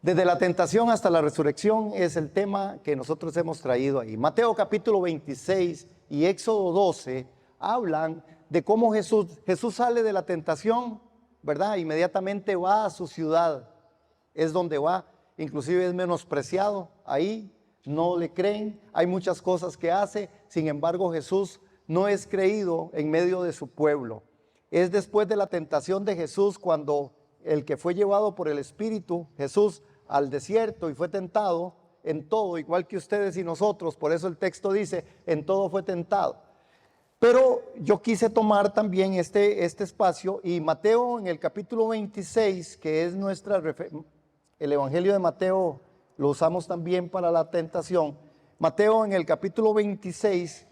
Desde la tentación hasta la resurrección es el tema que nosotros hemos traído ahí. Mateo capítulo 26 y Éxodo 12 hablan de cómo Jesús sale de la tentación, ¿verdad? Inmediatamente va a su ciudad, es donde va, inclusive es menospreciado ahí, no le creen, hay muchas cosas que hace, sin embargo Jesús no es creído en medio de su pueblo. Es después de la tentación de Jesús cuando el que fue llevado por el Espíritu, Jesús, al desierto y fue tentado en todo, igual que ustedes y nosotros, por eso el texto dice, en todo fue tentado. Pero yo quise tomar también este espacio y Mateo en el capítulo 26, que es el Evangelio de Mateo, lo usamos también para la tentación. Mateo en el capítulo 26,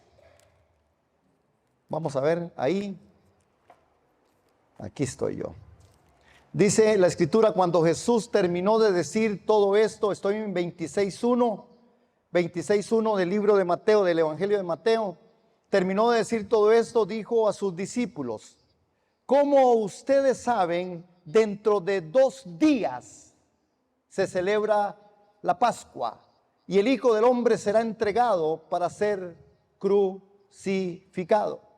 vamos a ver ahí, aquí estoy yo. Dice la escritura, cuando Jesús terminó de decir todo esto, estoy en 26.1 del libro de Mateo, del Evangelio de Mateo, terminó de decir todo esto, dijo a sus discípulos, como ustedes saben, dentro de 2 días se celebra la Pascua y el Hijo del Hombre será entregado para ser crucificado.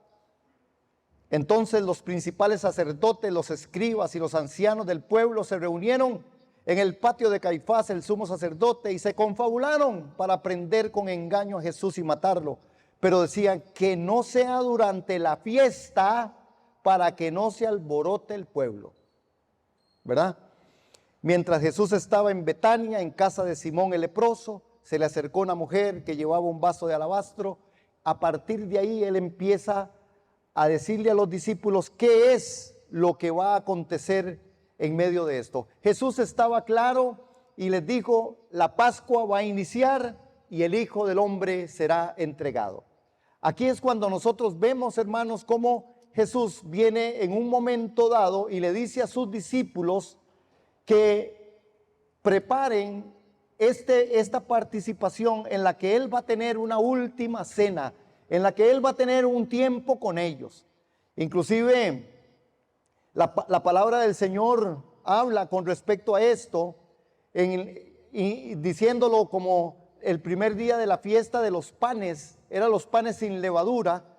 Entonces los principales sacerdotes, los escribas y los ancianos del pueblo se reunieron en el patio de Caifás, el sumo sacerdote, y se confabularon para prender con engaño a Jesús y matarlo. Pero decían que no sea durante la fiesta para que no se alborote el pueblo, ¿verdad? Mientras Jesús estaba en Betania, en casa de Simón el leproso, se le acercó una mujer que llevaba un vaso de alabastro. A partir de ahí él empieza a decirle a los discípulos qué es lo que va a acontecer en medio de esto. Jesús estaba claro y les dijo, la Pascua va a iniciar y el Hijo del Hombre será entregado. Aquí es cuando nosotros vemos, hermanos, cómo Jesús viene en un momento dado y le dice a sus discípulos que preparen esta participación en la que Él va a tener una última cena, en la que Él va a tener un tiempo con ellos. Inclusive la palabra del Señor habla con respecto a esto, y diciéndolo como el primer día de la fiesta de los panes, eran los panes sin levadura,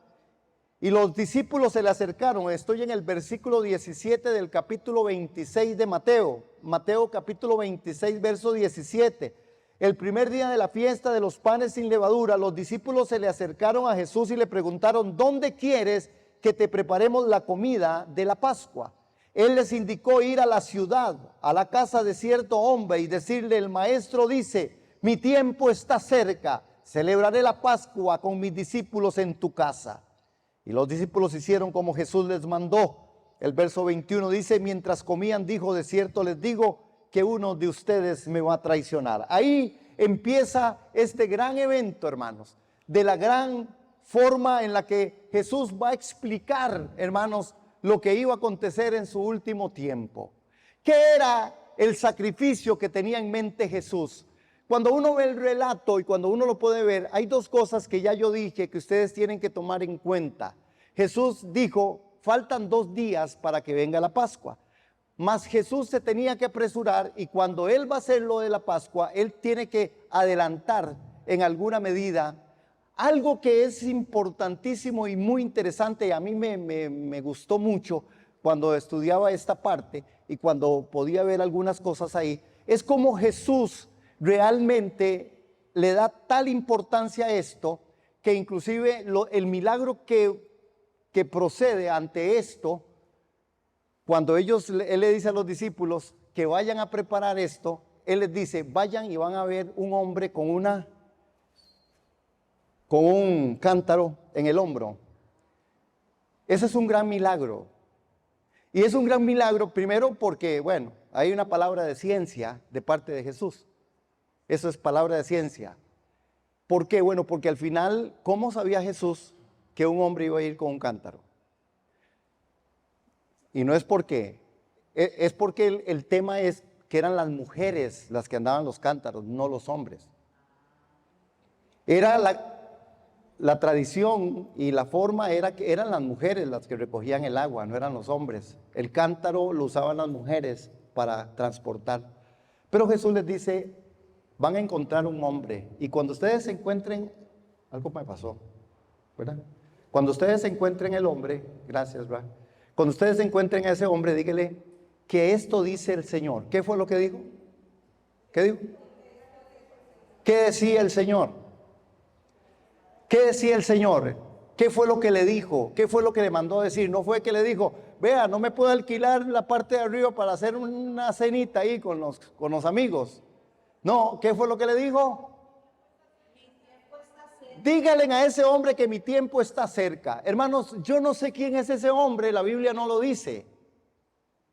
y los discípulos se le acercaron. Estoy en el versículo 17 del capítulo 26 de Mateo, Mateo capítulo 26, verso 17. El primer día de la fiesta de los panes sin levadura, los discípulos se le acercaron a Jesús y le preguntaron, ¿dónde quieres que te preparemos la comida de la Pascua? Él les indicó ir a la ciudad, a la casa de cierto hombre y decirle, el maestro dice, mi tiempo está cerca, celebraré la Pascua con mis discípulos en tu casa. Y los discípulos hicieron como Jesús les mandó. El verso 21 dice, mientras comían dijo, de cierto les digo, que uno de ustedes me va a traicionar. Ahí empieza este gran evento, hermanos, de la gran forma en la que Jesús va a explicar, hermanos, lo que iba a acontecer en su último tiempo. ¿Qué era el sacrificio que tenía en mente Jesús? Cuando uno ve el relato y cuando uno lo puede ver, hay 2 cosas que ya yo dije que ustedes tienen que tomar en cuenta. Jesús dijo, faltan 2 días para que venga la Pascua. Mas Jesús se tenía que apresurar y cuando Él va a hacer lo de la Pascua, Él tiene que adelantar en alguna medida algo que es importantísimo y muy interesante. Y a mí me gustó mucho cuando estudiaba esta parte y cuando podía ver algunas cosas ahí. Es como Jesús realmente le da tal importancia a esto que inclusive el milagro que procede ante esto, cuando él le dice a los discípulos que vayan a preparar esto, él les dice, vayan y van a ver un hombre con un cántaro en el hombro. Ese es un gran milagro. Y es un gran milagro primero porque, bueno, hay una palabra de ciencia de parte de Jesús. Eso es palabra de ciencia. ¿Por qué? Bueno, porque al final, ¿cómo sabía Jesús que un hombre iba a ir con un cántaro? Y no es porque, es porque el tema es que eran las mujeres las que andaban los cántaros, no los hombres. Era la tradición y la forma era que eran las mujeres las que recogían el agua, no eran los hombres. El cántaro lo usaban las mujeres para transportar. Pero Jesús les dice, van a encontrar un hombre. Y cuando ustedes se encuentren, algo me pasó, ¿verdad? Cuando ustedes encuentren el hombre, gracias, ¿verdad? Cuando ustedes encuentren a ese hombre, dígale que esto dice el Señor. ¿Qué fue lo que dijo? ¿Qué dijo? ¿Qué decía el Señor? ¿Qué decía el Señor? ¿Qué fue lo que le dijo? ¿Qué fue lo que le mandó a decir? No fue que le dijo, vea, no me puedo alquilar la parte de arriba para hacer una cenita ahí con los amigos. No, ¿qué fue lo que le dijo? Díganle a ese hombre que mi tiempo está cerca. Hermanos, yo no sé quién es ese hombre, la Biblia no lo dice.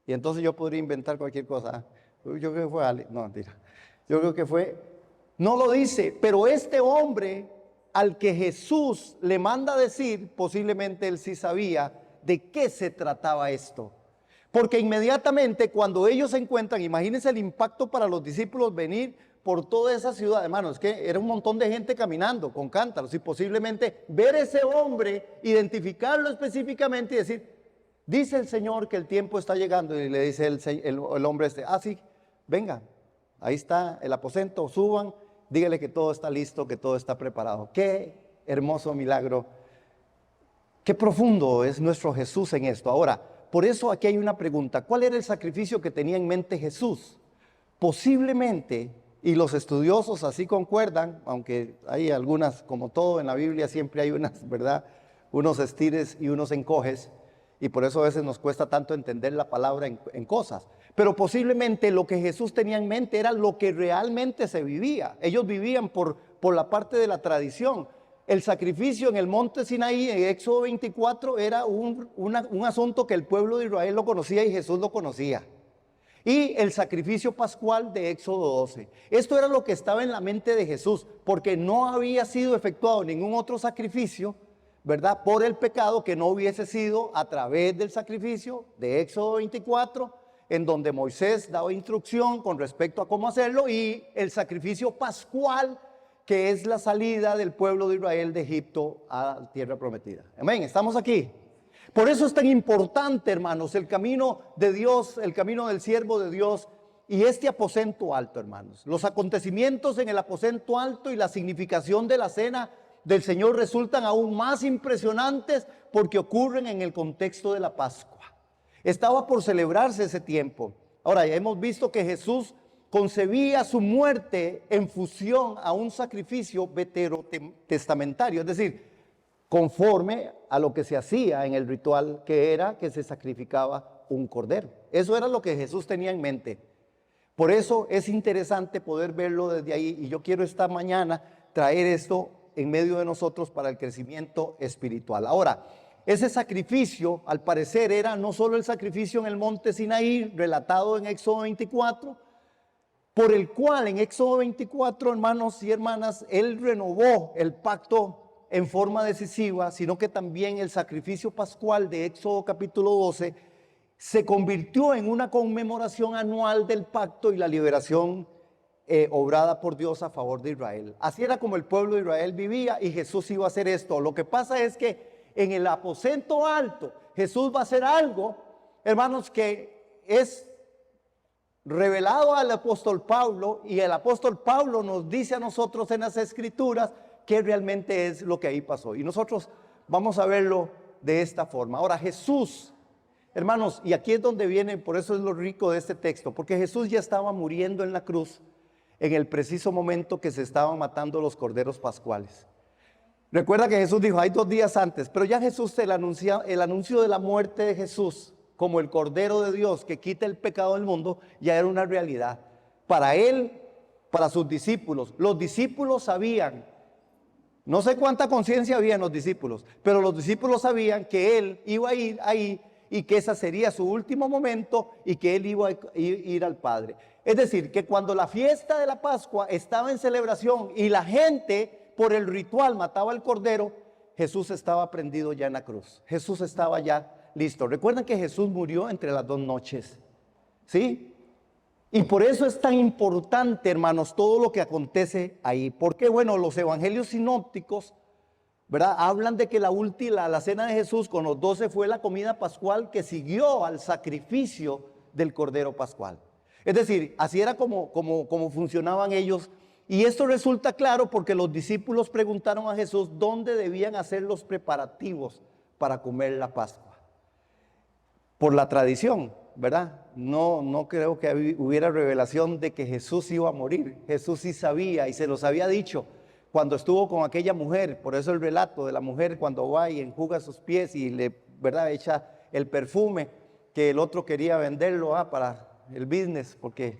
Y entonces yo podría inventar cualquier cosa. Yo creo que fue Ale. No, mentira. Yo creo que fue, no lo dice, pero este hombre al que Jesús le manda decir, posiblemente él sí sabía de qué se trataba esto. Porque inmediatamente cuando ellos se encuentran, imagínense el impacto para los discípulos venir por toda esa ciudad, hermanos, que era un montón de gente caminando con cántaros y posiblemente ver ese hombre, identificarlo específicamente y decir, dice el Señor que el tiempo está llegando, y le dice el hombre este, sí, venga, ahí está el aposento, suban, dígale que todo está listo, que todo está preparado. Qué hermoso milagro, qué profundo es nuestro Jesús en esto. Ahora, por eso aquí hay una pregunta, ¿cuál era el sacrificio que tenía en mente Jesús? Posiblemente, y los estudiosos así concuerdan, aunque hay algunas, como todo en la Biblia, siempre hay unas, ¿verdad? Unos estires y unos encoges, y por eso a veces nos cuesta tanto entender la palabra en cosas. Pero posiblemente lo que Jesús tenía en mente era lo que realmente se vivía. Ellos vivían por la parte de la tradición. El sacrificio en el monte Sinaí, en Éxodo 24, era un asunto que el pueblo de Israel lo conocía y Jesús lo conocía. Y el sacrificio pascual de Éxodo 12. Esto era lo que estaba en la mente de Jesús, porque no había sido efectuado ningún otro sacrificio, ¿verdad? Por el pecado que no hubiese sido a través del sacrificio de Éxodo 24, en donde Moisés daba instrucción con respecto a cómo hacerlo, y el sacrificio pascual, que es la salida del pueblo de Israel de Egipto a la tierra prometida. Amén, estamos aquí. Por eso es tan importante, hermanos, el camino de Dios, el camino del siervo de Dios y este aposento alto, hermanos. Los acontecimientos en el aposento alto y la significación de la cena del Señor resultan aún más impresionantes porque ocurren en el contexto de la Pascua. Estaba por celebrarse ese tiempo. Ahora, ya hemos visto que Jesús concebía su muerte en fusión a un sacrificio veterotestamentario, es decir, conforme a lo que se hacía en el ritual, que era que se sacrificaba un cordero. Eso era lo que Jesús tenía en mente. Por eso es interesante poder verlo desde ahí, y yo quiero esta mañana traer esto en medio de nosotros para el crecimiento espiritual. Ahora, ese sacrificio, al parecer, era no solo el sacrificio en el monte Sinaí, relatado en Éxodo 24, por el cual en Éxodo 24, hermanos y hermanas, Él renovó el pacto en forma decisiva, sino que también el sacrificio pascual de Éxodo capítulo 12 se convirtió en una conmemoración anual del pacto y la liberación obrada por Dios a favor de Israel. Así era como el pueblo de Israel vivía, y Jesús iba a hacer esto. Lo que pasa es que en el aposento alto Jesús va a hacer algo, hermanos, que es revelado al apóstol Pablo, y el apóstol Pablo nos dice a nosotros en las escrituras qué realmente es lo que ahí pasó, y nosotros vamos a verlo de esta forma. Ahora, Jesús, hermanos, y aquí es donde viene, por eso es lo rico de este texto, porque Jesús ya estaba muriendo en la cruz en el preciso momento que se estaban matando los corderos pascuales. Recuerda que Jesús dijo, hay 2 días antes, pero ya Jesús, el anuncio de la muerte de Jesús como el Cordero de Dios que quita el pecado del mundo, ya era una realidad para él, para sus discípulos. Los discípulos sabían, no sé cuánta conciencia había en los discípulos, pero los discípulos sabían que él iba a ir ahí y que ese sería su último momento y que él iba a ir al Padre. Es decir, que cuando la fiesta de la Pascua estaba en celebración y la gente por el ritual mataba al cordero, Jesús estaba prendido ya en la cruz. Jesús estaba ya listo. Recuerdan que Jesús murió entre las 2 noches, ¿sí? Y por eso es tan importante, hermanos, todo lo que acontece ahí. Porque, bueno, los evangelios sinópticos, ¿verdad?, hablan de que la cena de Jesús con los 12 fue la comida pascual que siguió al sacrificio del Cordero Pascual. Es decir, así era como funcionaban ellos. Y esto resulta claro porque los discípulos preguntaron a Jesús dónde debían hacer los preparativos para comer la Pascua. Por la tradición, ¿verdad? No creo que hubiera revelación de que Jesús iba a morir. Jesús sí sabía y se los había dicho cuando estuvo con aquella mujer. Por eso el relato de la mujer cuando va y enjuga sus pies y le, ¿verdad?, echa el perfume que el otro quería venderlo para el business, porque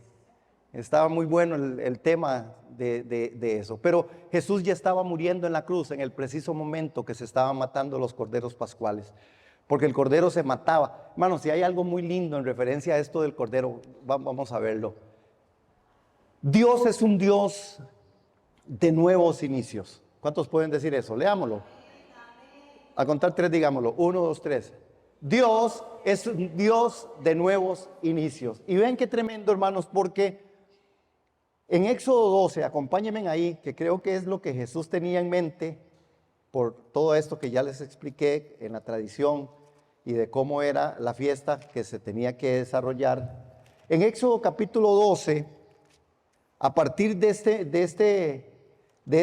estaba muy bueno el tema de eso. Pero Jesús ya estaba muriendo en la cruz en el preciso momento que se estaban matando los corderos pascuales, porque el cordero se mataba. Hermanos, si hay algo muy lindo en referencia a esto del cordero, vamos a verlo. Dios es un Dios de nuevos inicios. ¿Cuántos pueden decir eso? Leámoslo. A contar 3, digámoslo. 1, 2, 3. Dios es un Dios de nuevos inicios. Y ven qué tremendo, hermanos, porque en Éxodo 12, acompáñenme ahí, que creo que es lo que Jesús tenía en mente por todo esto que ya les expliqué en la tradición y de cómo era la fiesta que se tenía que desarrollar. En Éxodo capítulo 12, a partir de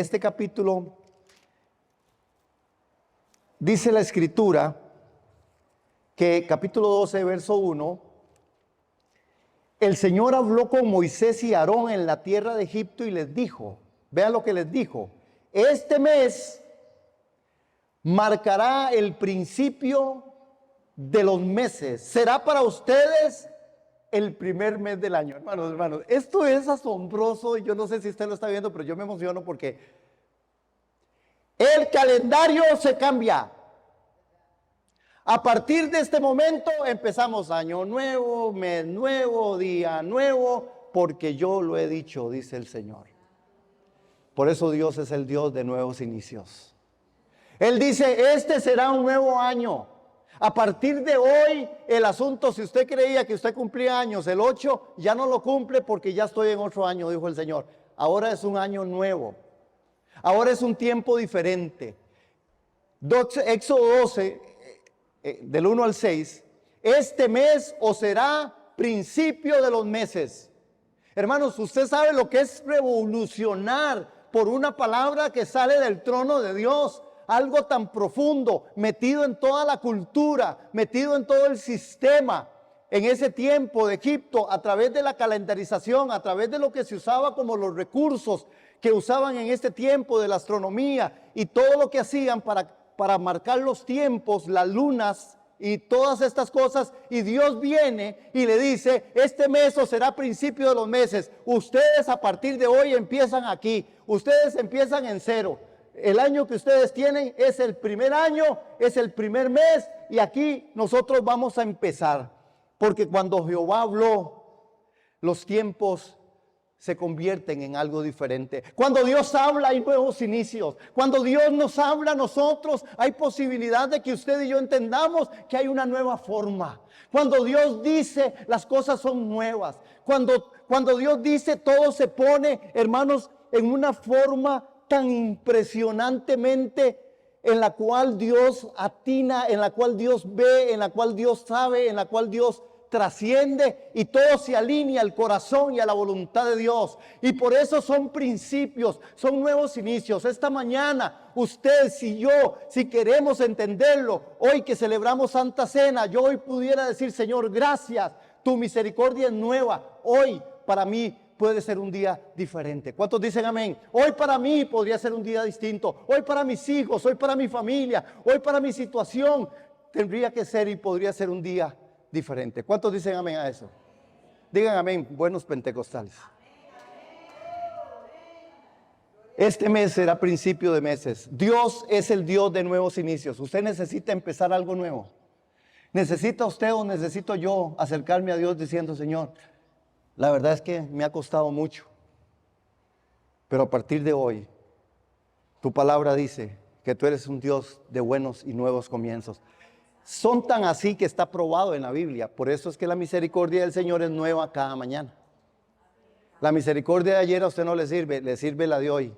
este capítulo, dice la Escritura que capítulo 12, verso 1, el Señor habló con Moisés y Aarón en la tierra de Egipto y les dijo, vean lo que les dijo, este mes marcará el principio de los meses, será para ustedes el primer mes del año. Hermanos, esto es asombroso y yo no sé si usted lo está viendo, pero yo me emociono porque el calendario se cambia. A partir de este momento empezamos año nuevo, mes nuevo, día nuevo, porque yo lo he dicho, dice el Señor. Por eso Dios es el Dios de nuevos inicios. Él dice, este será un nuevo año. A partir de hoy, el asunto, si usted creía que usted cumplía años, el 8, ya no lo cumple porque ya estoy en otro año, dijo el Señor. Ahora es un año nuevo. Ahora es un tiempo diferente. Éxodo 12, del 1 al 6, este mes os será principio de los meses. Hermanos, usted sabe lo que es revolucionar por una palabra que sale del trono de Dios. Algo tan profundo, metido en toda la cultura, metido en todo el sistema. En ese tiempo de Egipto, a través de la calendarización, a través de lo que se usaba como los recursos que usaban en este tiempo de la astronomía y todo lo que hacían para marcar los tiempos, las lunas y todas estas cosas, y Dios viene y le dice, este mes os será principio de los meses, ustedes a partir de hoy empiezan aquí, ustedes empiezan en 0, el año que ustedes tienen es el primer año, es el primer mes, y aquí nosotros vamos a empezar, porque cuando Jehová habló, los tiempos se convierten en algo diferente. Cuando Dios habla hay nuevos inicios. Cuando Dios nos habla a nosotros hay posibilidad de que usted y yo entendamos que hay una nueva forma. Cuando Dios dice las cosas son nuevas. Cuando Dios dice todo se pone, hermanos, en una forma tan impresionantemente en la cual Dios atina, en la cual Dios ve, en la cual Dios sabe, en la cual Dios trasciende y todo se alinea al corazón y a la voluntad de Dios. Y por eso son principios, son nuevos inicios. Esta mañana, usted, si queremos entenderlo, hoy que celebramos Santa Cena, yo hoy pudiera decir, Señor, gracias, tu misericordia es nueva. Hoy para mí puede ser un día diferente. ¿Cuántos dicen amén? Hoy para mí podría ser un día distinto. Hoy para mis hijos, hoy para mi familia, hoy para mi situación, tendría que ser y podría ser un día diferente. ¿Cuántos dicen amén a eso? Digan amén, buenos pentecostales. Este mes será principio de meses. Dios es el Dios de nuevos inicios. Usted necesita empezar algo nuevo. ¿Necesita usted o necesito yo acercarme a Dios diciendo, Señor, la verdad es que me ha costado mucho, pero a partir de hoy, tu palabra dice que tú eres un Dios de buenos y nuevos comienzos. Son tan así que está probado en la Biblia. Por eso es que la misericordia del Señor es nueva cada mañana. La misericordia de ayer a usted no le sirve la de hoy.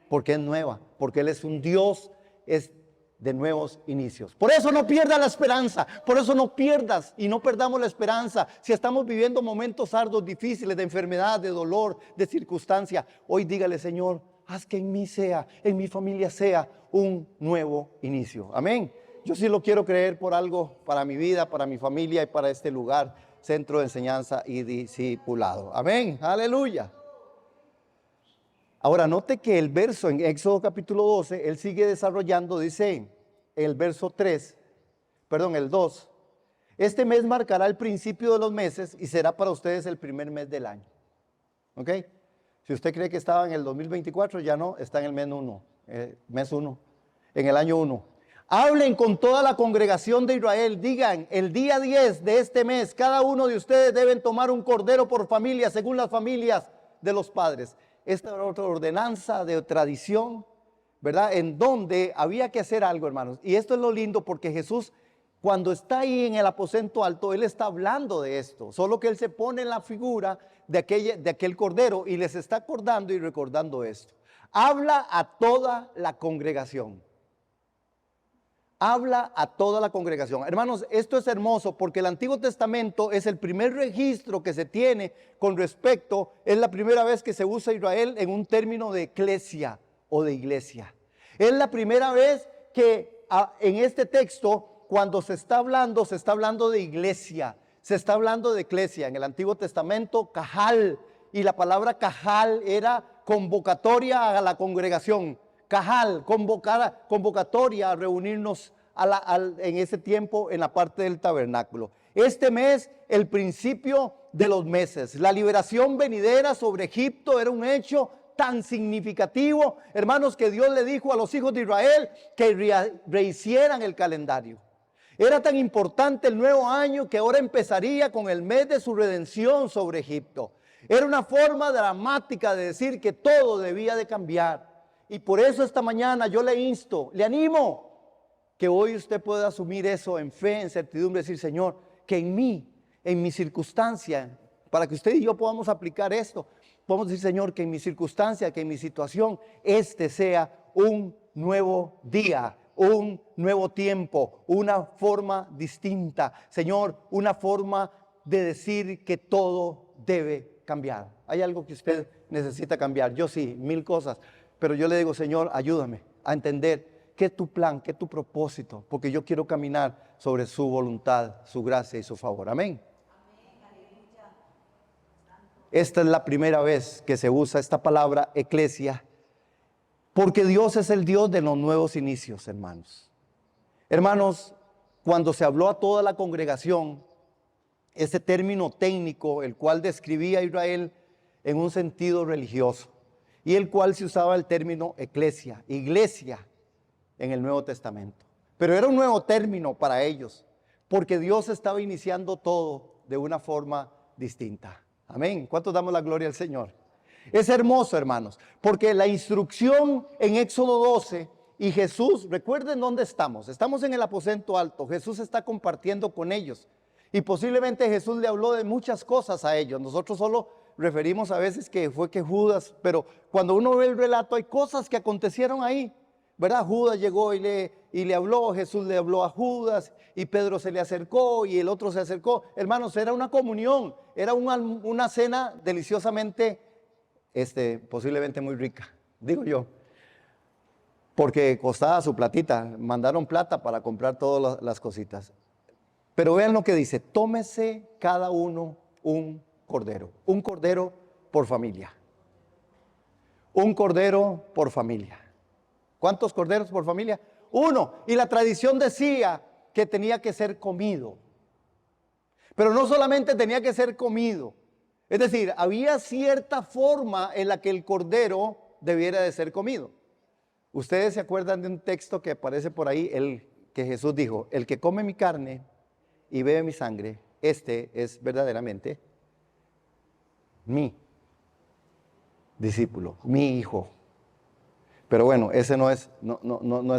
Porque es nueva. Porque Él es un Dios de nuevos inicios. Por eso no pierdas la esperanza, por eso no pierdas y no perdamos la esperanza. Si estamos viviendo momentos arduos, difíciles, de enfermedad, de dolor, de circunstancia, hoy dígale: Señor, haz que en mí sea, en mi familia sea un nuevo inicio. Amén. Yo sí lo quiero creer por algo para mi vida, para mi familia y para este lugar, Centro de Enseñanza y Discipulado. Amén. Aleluya. Ahora note que el verso en Éxodo capítulo 12, él sigue desarrollando, dice el verso 3, perdón, el 2. Este mes marcará el principio de los meses y será para ustedes el primer mes del año. ¿Ok? Si usted cree que estaba en el 2024, ya no, está en el mes 1, en el año 1. Hablen con toda la congregación de Israel, digan: el día 10 de este mes, cada uno de ustedes deben tomar un cordero por familia, según las familias de los padres. Esta era otra ordenanza de tradición, ¿verdad? En donde había que hacer algo, hermanos. Y esto es lo lindo, porque Jesús, cuando está ahí en el aposento alto, Él está hablando de esto. Solo que Él se pone en la figura de aquel cordero y les está acordando y recordando esto. Habla a toda la congregación. Habla a toda la congregación. Hermanos, esto es hermoso, porque el Antiguo Testamento es el primer registro que se tiene con respecto, es la primera vez que se usa Israel en un término de eclesia o de iglesia. Es la primera vez que en este texto, cuando se está hablando de iglesia, se está hablando de eclesia. En el Antiguo Testamento, cajal, y la palabra cajal era convocatoria a la congregación. Cajal, convocatoria a reunirnos en ese tiempo en la parte del tabernáculo. Este mes, el principio de los meses. La liberación venidera sobre Egipto era un hecho tan significativo, hermanos, que Dios le dijo a los hijos de Israel que rehicieran el calendario. Era tan importante el nuevo año que ahora empezaría con el mes de su redención sobre Egipto. Era una forma dramática de decir que todo debía de cambiar. Y por eso esta mañana yo le insto, le animo, que hoy usted pueda asumir eso en fe, en certidumbre, decir: Señor, que en mí, en mi circunstancia, para que usted y yo podamos aplicar esto, podemos decir: Señor, que en mi circunstancia, que en mi situación, este sea un nuevo día, un nuevo tiempo, una forma distinta. Señor, una forma de decir que todo debe cambiar. ¿Hay algo que usted necesita cambiar? Yo sí, 1000 cosas. Pero yo le digo: Señor, ayúdame a entender qué es tu plan, qué es tu propósito, porque yo quiero caminar sobre su voluntad, su gracia y su favor. Amén. Esta es la primera vez que se usa esta palabra eclesia, porque Dios es el Dios de los nuevos inicios, hermanos. Hermanos, cuando se habló a toda la congregación, ese término técnico, el cual describía a Israel en un sentido religioso, y el cual se usaba el término eclesia, iglesia, en el Nuevo Testamento. Pero era un nuevo término para ellos, porque Dios estaba iniciando todo de una forma distinta. Amén. ¿Cuántos damos la gloria al Señor? Es hermoso, hermanos, porque la instrucción en Éxodo 12 y Jesús, recuerden dónde estamos. Estamos en el aposento alto. Jesús está compartiendo con ellos. Y posiblemente Jesús le habló de muchas cosas a ellos. Nosotros solo referimos a veces que fue que Judas, pero cuando uno ve el relato hay cosas que acontecieron ahí, ¿verdad? Judas llegó y le habló, Jesús le habló a Judas y Pedro se le acercó y el otro se acercó. Hermanos, era una comunión, era una cena deliciosamente, posiblemente muy rica, digo yo, porque costaba su platita, mandaron plata para comprar todas las cositas. Pero vean lo que dice: tómese cada uno un cordero por familia. Un cordero por familia. ¿Cuántos corderos por familia? Uno. Y la tradición decía que tenía que ser comido. Pero no solamente tenía que ser comido. Es decir, había cierta forma en la que el cordero debiera de ser comido. Ustedes se acuerdan de un texto que aparece por ahí, que Jesús dijo: el que come mi carne y bebe mi sangre, este es verdaderamente mi discípulo, mi hijo. Pero bueno, ese no es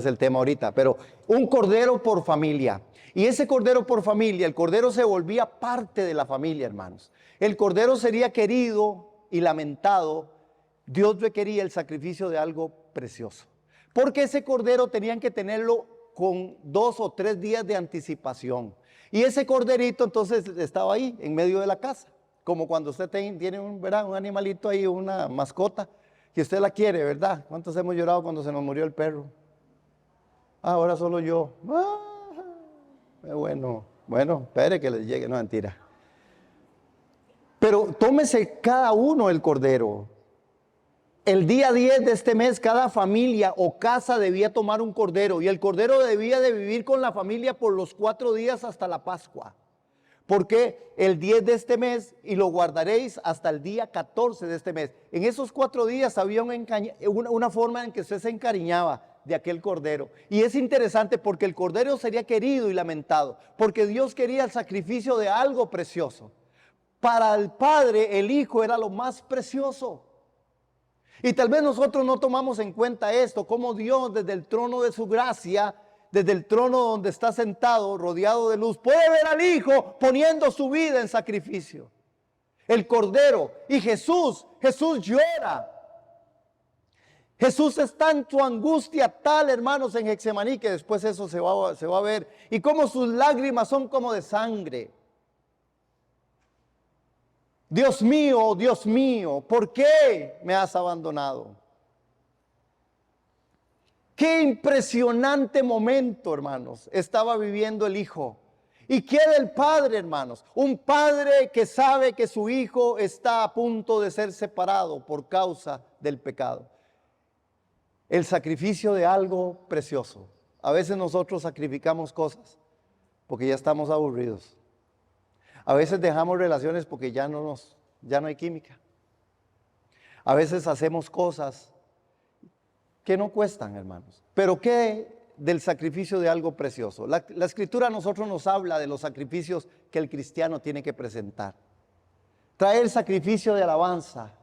el tema ahorita. Pero un cordero por familia. Y ese cordero por familia, el cordero se volvía parte de la familia, hermanos. El cordero sería querido y lamentado. Dios requería el sacrificio de algo precioso. Porque ese cordero tenían que tenerlo con 2 o 3 días de anticipación. Y ese corderito entonces estaba ahí, en medio de la casa. Como cuando usted tiene ¿verdad? Un animalito ahí, una mascota, que usted la quiere, ¿verdad? ¿Cuántos hemos llorado cuando se nos murió el perro? Ahora solo yo. Bueno, espere que les llegue, no, mentira. Pero tómese cada uno el cordero. El día 10 de este mes, cada familia o casa debía tomar un cordero, y el cordero debía de vivir con la familia por los 4 días hasta la Pascua. Porque el 10 de este mes, y lo guardaréis hasta el día 14 de este mes. En esos 4 días había una forma en que usted se encariñaba de aquel cordero. Y es interesante porque el cordero sería querido y lamentado, porque Dios quería el sacrificio de algo precioso. Para el Padre, el Hijo era lo más precioso. Y tal vez nosotros no tomamos en cuenta esto, como Dios desde el trono de su gracia, desde el trono donde está sentado, rodeado de luz, puede ver al Hijo poniendo su vida en sacrificio. El Cordero. Y Jesús llora. Jesús está en su angustia tal, hermanos, en Getsemaní, que después eso se va a ver. Y como sus lágrimas son como de sangre. Dios mío, ¿por qué me has abandonado? Qué impresionante momento, hermanos, estaba viviendo el Hijo. ¿Y qué del Padre, hermanos? Un padre que sabe que su hijo está a punto de ser separado por causa del pecado. El sacrificio de algo precioso. A veces nosotros sacrificamos cosas porque ya estamos aburridos. A veces dejamos relaciones porque ya no hay química. A veces hacemos cosas que no cuestan, hermanos. Pero ¿qué del sacrificio de algo precioso? La Escritura a nosotros nos habla de los sacrificios que el cristiano tiene que presentar. Traer sacrificio de alabanza.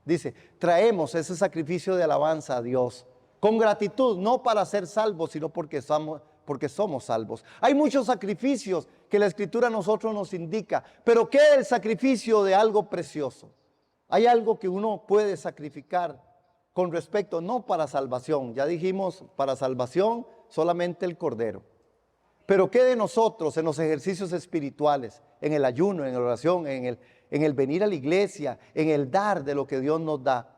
Dice, traemos ese sacrificio de alabanza a Dios con gratitud, no para ser salvos, sino porque somos salvos. Hay muchos sacrificios que la Escritura a nosotros nos indica, pero ¿qué es el sacrificio de algo precioso? Hay algo que uno puede sacrificar con respecto, no para salvación, ya dijimos, para salvación solamente el Cordero. Pero ¿qué de nosotros en los ejercicios espirituales, en el ayuno, en la oración, en el venir a la iglesia, en el dar de lo que Dios nos da?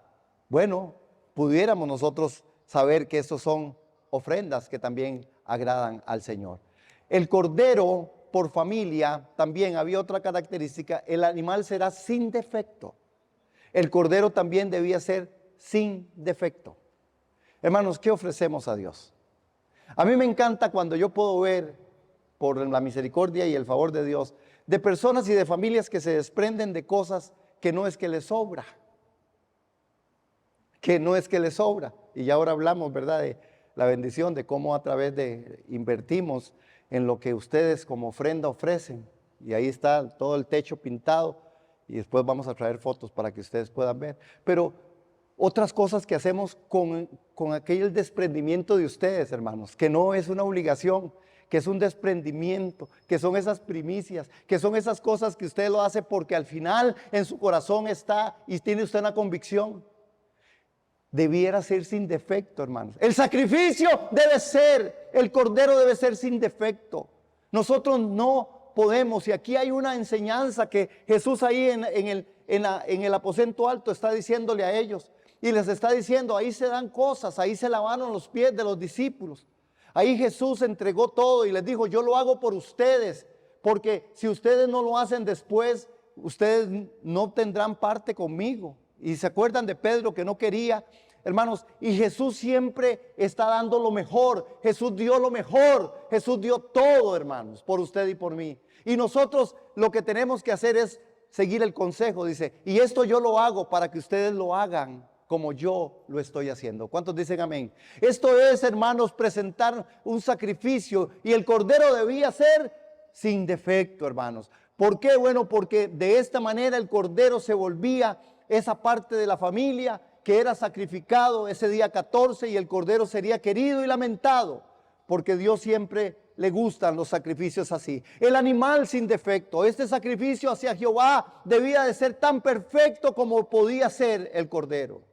Bueno, pudiéramos nosotros saber que esos son ofrendas que también agradan al Señor. El cordero por familia también había otra característica: el animal será sin defecto. El cordero también debía ser sin defecto. Hermanos, ¿qué ofrecemos a Dios? A mí me encanta cuando yo puedo ver, por la misericordia y el favor de Dios, de personas y de familias que se desprenden de cosas que no es que les sobra. Y ya ahora hablamos, ¿verdad?, de la bendición, de cómo a través de invertimos en lo que ustedes como ofrenda ofrecen. Y ahí está todo el techo pintado, y después vamos a traer fotos para que ustedes puedan ver. Pero otras cosas que hacemos con aquel desprendimiento de ustedes, hermanos, que no es una obligación, que es un desprendimiento, que son esas primicias, que son esas cosas que usted lo hace porque al final en su corazón está y tiene usted una convicción. Debiera ser sin defecto, hermanos. El sacrificio debe ser, el cordero debe ser sin defecto. Nosotros no podemos, y aquí hay una enseñanza que Jesús ahí en el aposento alto está diciéndole a ellos, y les está diciendo, ahí se dan cosas, ahí se lavaron los pies de los discípulos. Ahí Jesús entregó todo y les dijo, yo lo hago por ustedes, porque si ustedes no lo hacen después, ustedes no tendrán parte conmigo. Y se acuerdan de Pedro que no quería, hermanos, y Jesús siempre está dando lo mejor. Jesús dio lo mejor, Jesús dio todo, hermanos, por usted y por mí. Y nosotros lo que tenemos que hacer es seguir el consejo, dice, y esto yo lo hago para que ustedes lo hagan como yo lo estoy haciendo. ¿Cuántos dicen amén? Esto es, hermanos, presentar un sacrificio, y el cordero debía ser sin defecto, hermanos. ¿Por qué? Bueno, porque de esta manera el cordero se volvía esa parte de la familia que era sacrificado ese día 14, y el cordero sería querido y lamentado, porque Dios siempre le gustan los sacrificios así. El animal sin defecto, este sacrificio hacia Jehová debía de ser tan perfecto como podía ser el cordero.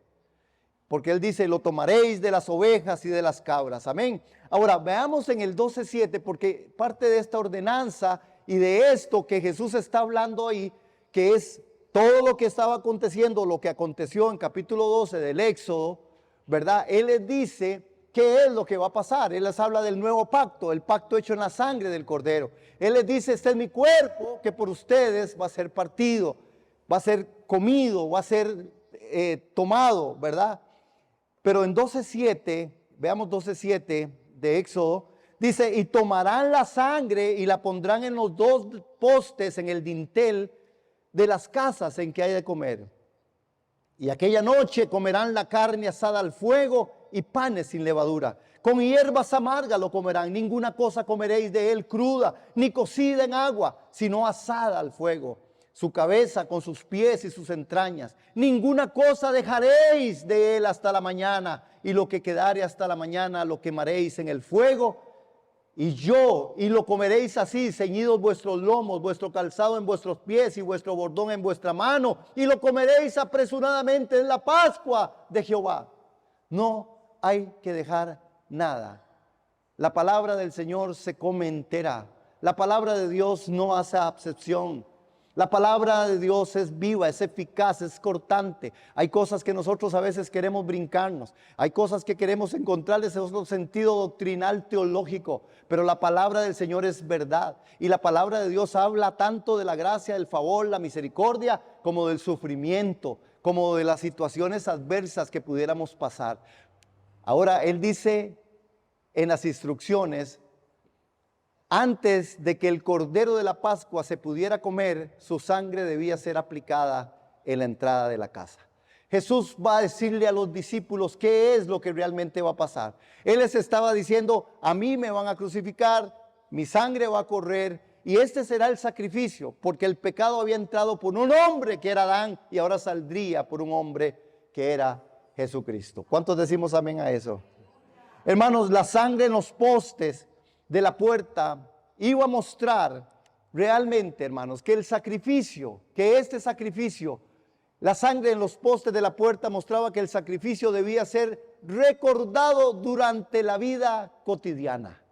porque él dice, lo tomaréis de las ovejas y de las cabras. Amén. Ahora, veamos en el 12:7, porque parte de esta ordenanza y de esto que Jesús está hablando ahí, que es todo lo que estaba aconteciendo, lo que aconteció en capítulo 12 del Éxodo, ¿verdad? Él les dice qué es lo que va a pasar. Él les habla del nuevo pacto, el pacto hecho en la sangre del Cordero. Él les dice, este es mi cuerpo que por ustedes va a ser partido, va a ser comido, va a ser tomado, ¿verdad? Pero en 12:7, veamos 12:7 de Éxodo, dice, y tomarán la sangre y la pondrán en los dos postes, en el dintel de las casas en que hay de comer. Y aquella noche comerán la carne asada al fuego y panes sin levadura. Con hierbas amargas lo comerán. Ninguna cosa comeréis de él cruda, ni cocida en agua, sino asada al fuego. Su cabeza con sus pies y sus entrañas. Ninguna cosa dejaréis de él hasta la mañana. Y lo que quedare hasta la mañana lo quemaréis en el fuego. Y lo comeréis así, ceñidos vuestros lomos, vuestro calzado en vuestros pies y vuestro bordón en vuestra mano. Y lo comeréis apresuradamente en la Pascua de Jehová. No hay que dejar nada. La palabra del Señor se come entera. La palabra de Dios no hace acepción. La palabra de Dios es viva, es eficaz, es cortante. Hay cosas que nosotros a veces queremos brincarnos. Hay cosas que queremos encontrarles en otro sentido doctrinal, teológico. Pero la palabra del Señor es verdad. Y la palabra de Dios habla tanto de la gracia, del favor, la misericordia, como del sufrimiento, como de las situaciones adversas que pudiéramos pasar. Ahora, Él dice en las instrucciones, antes de que el cordero de la Pascua se pudiera comer, su sangre debía ser aplicada en la entrada de la casa. Jesús va a decirle a los discípulos qué es lo que realmente va a pasar. Él les estaba diciendo, a mí me van a crucificar, mi sangre va a correr y este será el sacrificio, porque el pecado había entrado por un hombre que era Adán y ahora saldría por un hombre que era Jesucristo. ¿Cuántos decimos amén a eso? Hermanos, la sangre en los postes de la puerta iba a mostrar realmente, hermanos, que el sacrificio, la sangre en los postes de la puerta mostraba que el sacrificio debía ser recordado durante la vida cotidiana.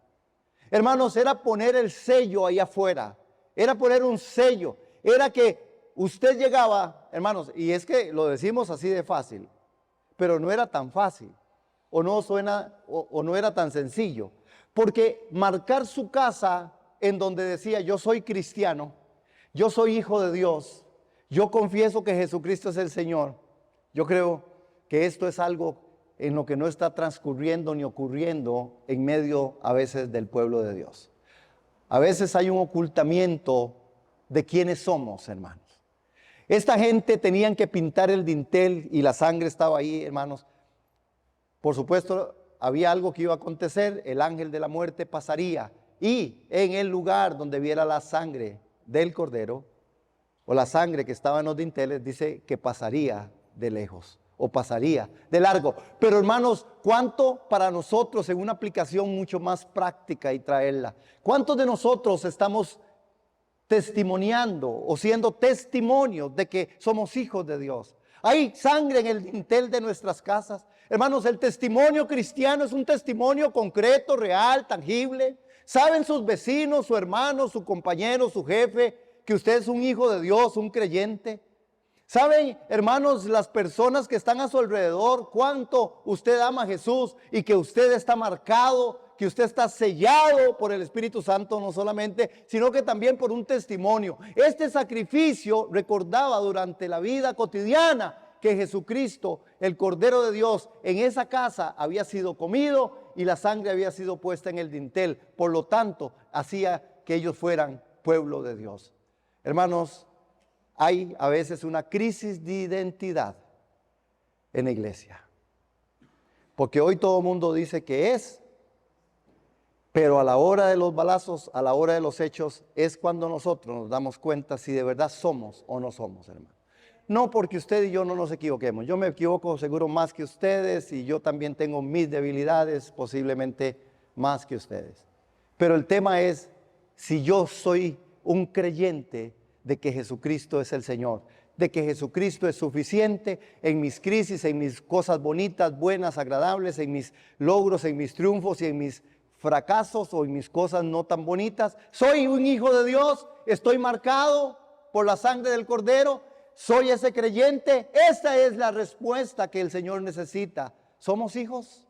Hermanos, era poner el sello allá afuera, era poner un sello, era que usted llegaba, hermanos, y es que lo decimos así de fácil, pero no era tan fácil, o no era tan sencillo. Porque marcar su casa en donde decía, yo soy cristiano, yo soy hijo de Dios, yo confieso que Jesucristo es el Señor. Yo creo que esto es algo en lo que no está transcurriendo ni ocurriendo en medio a veces del pueblo de Dios. A veces hay un ocultamiento de quiénes somos, hermanos. Esta gente tenían que pintar el dintel y la sangre estaba ahí, hermanos. Por supuesto, había algo que iba a acontecer, el ángel de la muerte pasaría y en el lugar donde viera la sangre del cordero o la sangre que estaba en los dinteles, dice que pasaría de lejos o pasaría de largo. Pero hermanos, ¿cuánto para nosotros en una aplicación mucho más práctica y traerla? ¿Cuántos de nosotros estamos testimoniando o siendo testimonios de que somos hijos de Dios? Hay sangre en el dintel de nuestras casas. Hermanos, el testimonio cristiano es un testimonio concreto, real, tangible. ¿Saben sus vecinos, su hermano, su compañero, su jefe, que usted es un hijo de Dios, un creyente? ¿Saben, hermanos, las personas que están a su alrededor, cuánto usted ama a Jesús y que usted está marcado, que usted está sellado por el Espíritu Santo no solamente, sino que también por un testimonio? Este sacrificio recordaba durante la vida cotidiana que Jesucristo, el Cordero de Dios, en esa casa había sido comido y la sangre había sido puesta en el dintel. Por lo tanto, hacía que ellos fueran pueblo de Dios. Hermanos, hay a veces una crisis de identidad en la iglesia. Porque hoy todo el mundo dice que es, pero a la hora de los balazos, a la hora de los hechos, es cuando nosotros nos damos cuenta si de verdad somos o no somos, hermano. No porque usted y yo no nos equivoquemos. Yo me equivoco seguro más que ustedes y yo también tengo mis debilidades, posiblemente más que ustedes. Pero el tema es si yo soy un creyente de que Jesucristo es el Señor, de que Jesucristo es suficiente en mis crisis, en mis cosas bonitas, buenas, agradables, en mis logros, en mis triunfos y en mis fracasos o en mis cosas no tan bonitas. Soy un hijo de Dios, estoy marcado por la sangre del Cordero, soy ese creyente. Esta es la respuesta que el Señor necesita. ¿Somos hijos?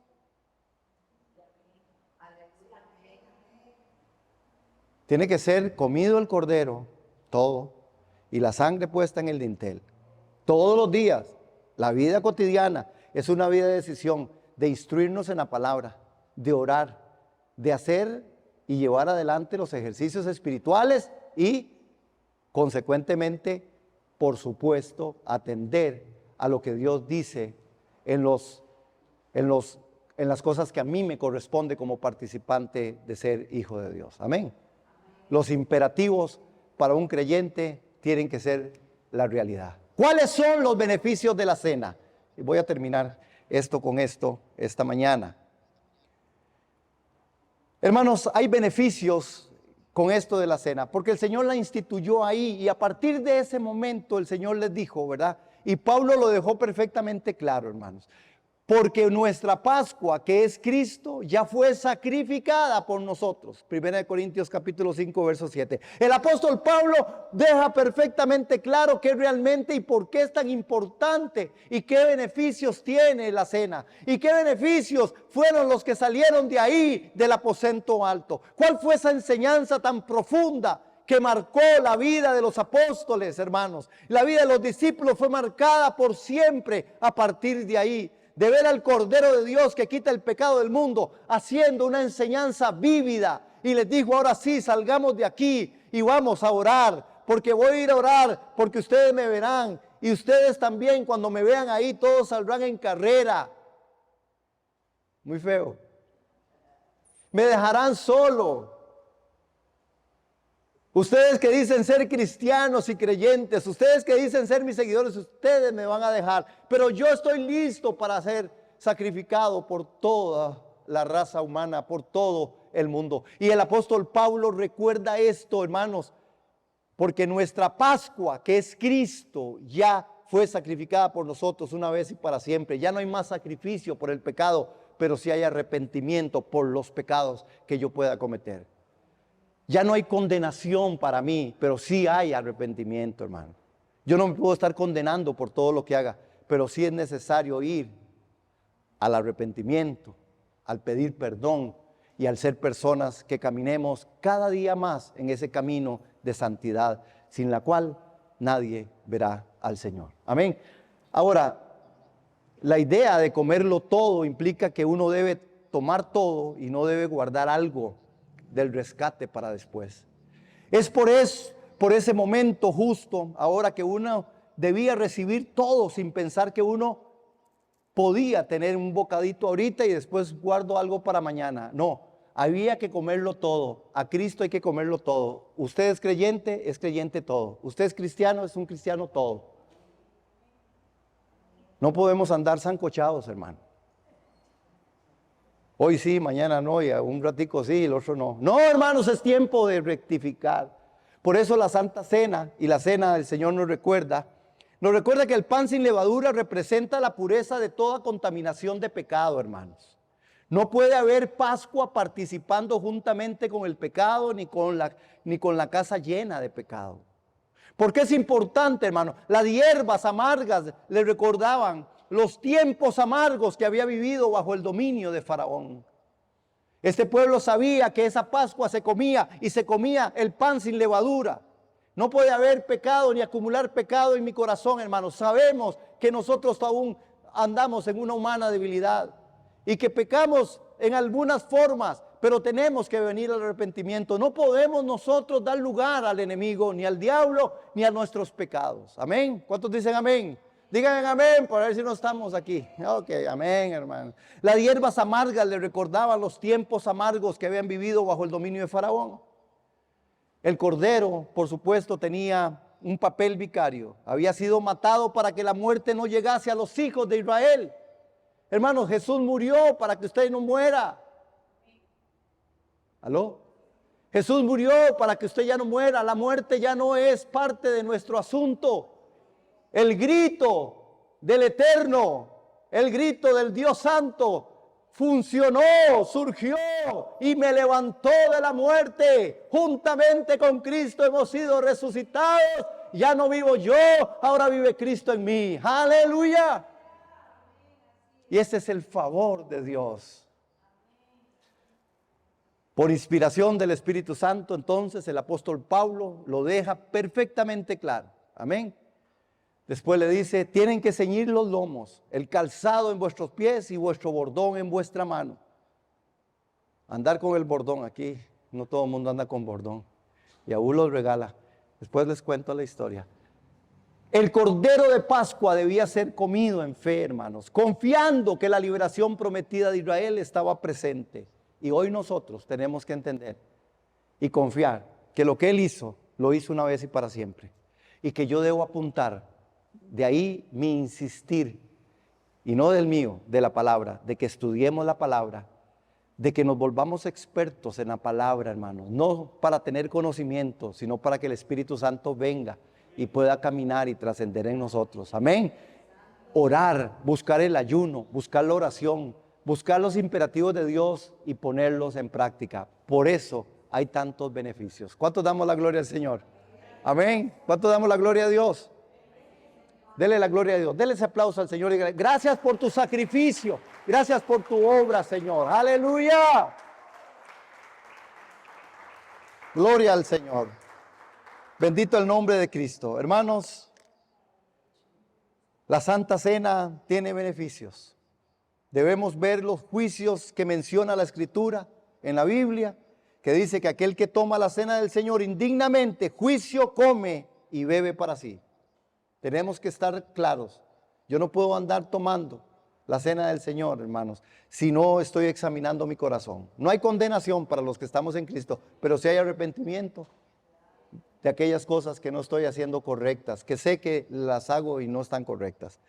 Tiene que ser comido el Cordero, todo, y la sangre puesta en el dintel. Todos los días, la vida cotidiana es una vida de decisión, de instruirnos en la palabra, de orar, de hacer y llevar adelante los ejercicios espirituales y, consecuentemente, por supuesto, atender a lo que Dios dice en las cosas que a mí me corresponde como participante de ser hijo de Dios. Amén. Los imperativos para un creyente tienen que ser la realidad. ¿Cuáles son los beneficios de la cena? Y voy a terminar con esto esta mañana. Hermanos, hay beneficios con esto de la cena, porque el Señor la instituyó ahí y a partir de ese momento el Señor les dijo, ¿verdad? Y Pablo lo dejó perfectamente claro, hermanos. Porque nuestra Pascua, que es Cristo, ya fue sacrificada por nosotros. 1 Corintios capítulo 5, verso 7. El apóstol Pablo deja perfectamente claro qué realmente y por qué es tan importante y qué beneficios tiene la cena. Y qué beneficios fueron los que salieron de ahí, del aposento alto. ¿Cuál fue esa enseñanza tan profunda que marcó la vida de los apóstoles, hermanos? La vida de los discípulos fue marcada por siempre a partir de ahí. De ver al Cordero de Dios que quita el pecado del mundo, haciendo una enseñanza vívida. Y les dijo, ahora sí, salgamos de aquí y vamos a orar, porque voy a ir a orar, porque ustedes me verán. Y ustedes también, cuando me vean ahí, todos saldrán en carrera. Muy feo. Me dejarán solo. Ustedes que dicen ser cristianos y creyentes, ustedes que dicen ser mis seguidores, ustedes me van a dejar. Pero yo estoy listo para ser sacrificado por toda la raza humana, por todo el mundo. Y el apóstol Pablo recuerda esto, hermanos, porque nuestra Pascua, que es Cristo, ya fue sacrificada por nosotros una vez y para siempre. Ya no hay más sacrificio por el pecado, pero sí hay arrepentimiento por los pecados que yo pueda cometer. Ya no hay condenación para mí, pero sí hay arrepentimiento, hermano. Yo no me puedo estar condenando por todo lo que haga, pero sí es necesario ir al arrepentimiento, al pedir perdón y al ser personas que caminemos cada día más en ese camino de santidad, sin la cual nadie verá al Señor. Amén. Ahora, la idea de comerlo todo implica que uno debe tomar todo y no debe guardar algo del rescate para después. Es por ese momento justo, ahora que uno debía recibir todo sin pensar que uno podía tener un bocadito ahorita y después guardo algo para mañana. No, había que comerlo todo. A Cristo hay que comerlo todo. Usted es creyente todo. Usted es cristiano, es un cristiano todo. No podemos andar sancochados, hermano. Hoy sí, mañana no, y un ratico sí, el otro no. No, hermanos, es tiempo de rectificar. Por eso la Santa Cena y la Cena del Señor nos recuerda que el pan sin levadura representa la pureza de toda contaminación de pecado, hermanos. No puede haber Pascua participando juntamente con el pecado ni con la casa llena de pecado. Porque es importante, hermano. Las hierbas amargas le recordaban los tiempos amargos que había vivido bajo el dominio de Faraón. Este pueblo sabía que esa Pascua se comía y se comía el pan sin levadura. No puede haber pecado ni acumular pecado en mi corazón, hermanos. Sabemos que nosotros aún andamos en una humana debilidad y que pecamos en algunas formas, pero tenemos que venir al arrepentimiento. No podemos nosotros dar lugar al enemigo, ni al diablo, ni a nuestros pecados. Amén. ¿Cuántos dicen amén? Digan amén, para ver si no estamos aquí. Ok, amén, hermano. Las hierbas amargas le recordaban los tiempos amargos que habían vivido bajo el dominio de Faraón. El cordero, por supuesto, tenía un papel vicario. Había sido matado para que la muerte no llegase a los hijos de Israel. Hermanos, Jesús murió para que usted no muera. ¿Aló? Jesús murió para que usted ya no muera. La muerte ya no es parte de nuestro asunto. el grito del Eterno, el grito del Dios Santo, funcionó, surgió y me levantó de la muerte. Juntamente con Cristo hemos sido resucitados. Ya no vivo yo, ahora vive Cristo en mí. Aleluya. Y ese es el favor de Dios. Por inspiración del Espíritu Santo, entonces el apóstol Pablo lo deja perfectamente claro. Amén. Después le dice, tienen que ceñir los lomos, el calzado en vuestros pies y vuestro bordón en vuestra mano. Andar con el bordón aquí, no todo el mundo anda con bordón. Y aún los regala. Después les cuento la historia. El Cordero de Pascua debía ser comido en fe, hermanos, confiando que la liberación prometida de Israel estaba presente. Y hoy nosotros tenemos que entender y confiar que lo que Él hizo, lo hizo una vez y para siempre. Y que yo debo apuntar, de ahí mi insistir, y no del mío, de la palabra, de que estudiemos la palabra, de que nos volvamos expertos en la palabra, hermanos, no para tener conocimiento, sino para que el Espíritu Santo venga y pueda caminar y trascender en nosotros. Amén. Orar, buscar el ayuno, buscar la oración, buscar los imperativos de Dios y ponerlos en práctica. Por eso hay tantos beneficios. ¿Cuántos damos la gloria al Señor? Amén. ¿Cuántos damos la gloria a Dios? Dele la gloria a Dios. Dele ese aplauso al Señor. Gracias por tu sacrificio. Gracias por tu obra, Señor. Aleluya. Gloria al Señor. Bendito el nombre de Cristo. Hermanos, la Santa Cena tiene beneficios. Debemos ver los juicios que menciona la Escritura en la Biblia, que dice que aquel que toma la cena del Señor indignamente, juicio come y bebe para sí. Tenemos que estar claros. Yo no puedo andar tomando la cena del Señor, hermanos, si no estoy examinando mi corazón. No hay condenación para los que estamos en Cristo, pero sí hay arrepentimiento de aquellas cosas que no estoy haciendo correctas, que sé que las hago y no están correctas.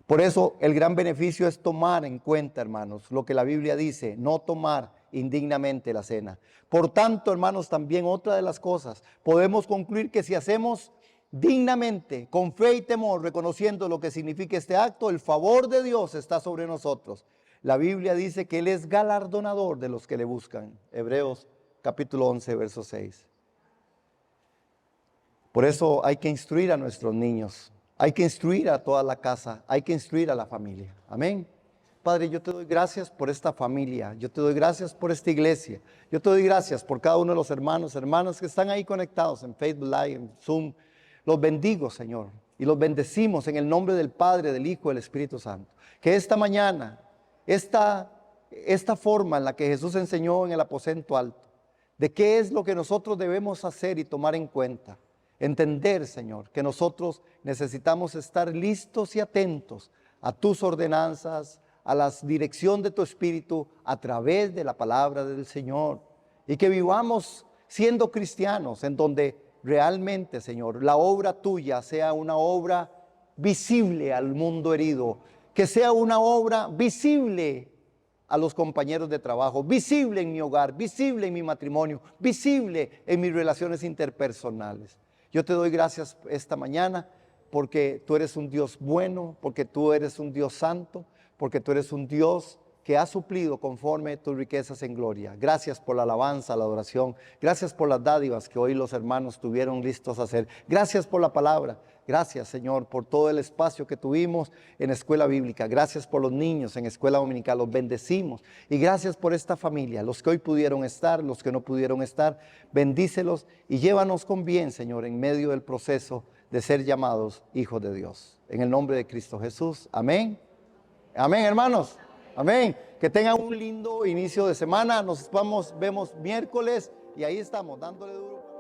Por eso el gran beneficio es tomar en cuenta, hermanos, lo que la Biblia dice, no tomar indignamente la cena. Por tanto, hermanos, también otra de las cosas, podemos concluir que si hacemos dignamente, con fe y temor, reconociendo lo que significa este acto, el favor de Dios está sobre nosotros. La Biblia dice que Él es galardonador de los que le buscan. Hebreos capítulo 11, verso 6. Por eso hay que instruir a nuestros niños, hay que instruir a toda la casa, hay que instruir a la familia. Amén. Padre, yo te doy gracias por esta familia, yo te doy gracias por esta iglesia, yo te doy gracias por cada uno de los hermanos, hermanas que están ahí conectados en Facebook Live, en Zoom. Los bendigo, Señor, y los bendecimos en el nombre del Padre, del Hijo y del Espíritu Santo. Que esta mañana, esta forma en la que Jesús enseñó en el aposento alto, de qué es lo que nosotros debemos hacer y tomar en cuenta. Entender, Señor, que nosotros necesitamos estar listos y atentos a tus ordenanzas, a la dirección de tu Espíritu a través de la palabra del Señor. Y que vivamos siendo cristianos en donde realmente, Señor, la obra tuya sea una obra visible al mundo herido, que sea una obra visible a los compañeros de trabajo, visible en mi hogar, visible en mi matrimonio, visible en mis relaciones interpersonales. Yo te doy gracias esta mañana porque tú eres un Dios bueno, porque tú eres un Dios santo, porque tú eres un Dios que ha suplido conforme tus riquezas en gloria. Gracias por la alabanza, la adoración. Gracias por las dádivas que hoy los hermanos tuvieron listos a hacer. Gracias por la palabra. Gracias, Señor, por todo el espacio que tuvimos en escuela bíblica. Gracias por los niños en escuela dominical. Los bendecimos. Y gracias por esta familia, los que hoy pudieron estar, los que no pudieron estar. Bendícelos y llévanos con bien, Señor, en medio del proceso de ser llamados hijos de Dios. En el nombre de Cristo Jesús. Amén. Amén, hermanos. Amén. Que tengan un lindo inicio de semana. Nos vemos miércoles y ahí estamos dándole duro.